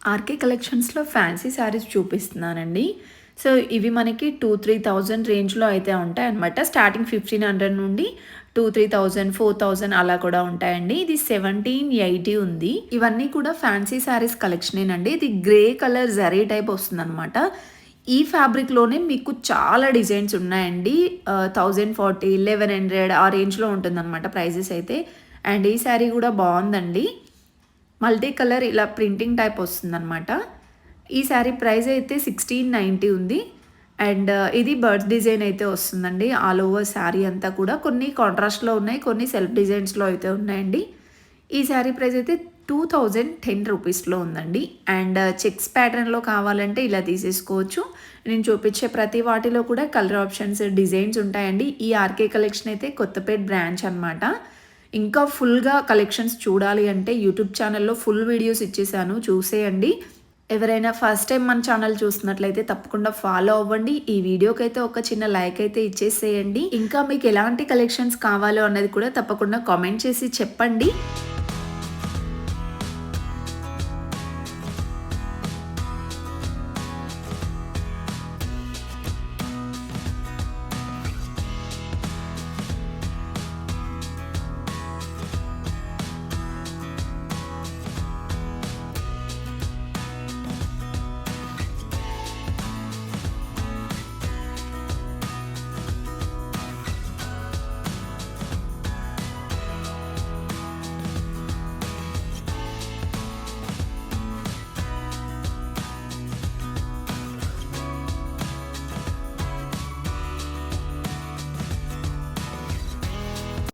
RK కలెక్షన్స్‌లో fancy saris చూపిస్తున్నానండి. So, ఇవి మనకి 2,000-3,000 రేంజ్‌లో అయితే ఉంటాయన్నమాట. స్టార్టింగ్ 1,500 నుండి 2,000-3,000, 4,000 అలా కూడా ఉంటాయండి. ఇది 1780 ఉంది. ఇవన్నీ కూడా ఫ్యాన్సీ శారీస్ కలెక్షనేనండి. ఇది గ్రే కలర్ జరీ టైప్ వస్తుందన్నమాట. ఈ ఫ్యాబ్రిక్‌లోనే మీకు చాలా డిజైన్స్ ఉన్నాయండి. 1040, 1100 ఆ రేంజ్‌లో ఉంటుందన్నమాట ప్రైజెస్ అయితే. అండ్ ఈ శారీ కూడా బావుందండి. మల్టీ కలర్ ఇలా ప్రింటింగ్ టైప్ వస్తుందన్నమాట. ఈ శారీ ప్రైస్ అయితే 1690 ఉంది. అండ్ ఇది బర్డ్స్ డిజైన్ అయితే వస్తుందండి. ఆల్ ఓవర్ శారీ అంతా కూడా కొన్ని కాంట్రాస్ట్‌లో ఉన్నాయి. కొన్ని సెల్ఫ్ డిజైన్స్‌లో అయితే ఉన్నాయండి. ఈ శారీ ప్రైస్ అయితే 2010 రూపీస్‌లో ఉందండి. అండ్ చెక్స్ ప్యాటర్న్‌లో కావాలంటే ఇలా తీసేసుకోవచ్చు. నేను చూపించే ప్రతి వాటిలో కూడా కలర్ ఆప్షన్స్, డిజైన్స్ ఉంటాయండి. ఈ ఆర్కే కలెక్షన్ అయితే కొత్తపేట్ బ్రాంచ్ అనమాట. ఇంకా ఫుల్‌గా కలెక్షన్స్ చూడాలి అంటే యూట్యూబ్ ఛానల్‌లో ఫుల్ వీడియోస్ ఇచ్చేసాను చూసేయండి. ఎవరైనా ఫస్ట్ టైం మన ఛానల్ చూస్తున్నట్లయితే తప్పకుండా ఫాలో అవ్వండి. ఈ వీడియోకైతే ఒక చిన్న లైక్ అయితే ఇచ్చేసేయండి. ఇంకా మీకు ఎలాంటి కలెక్షన్స్ కావాలో అన్నది కూడా తప్పకుండా కామెంట్ చేసి చెప్పండి.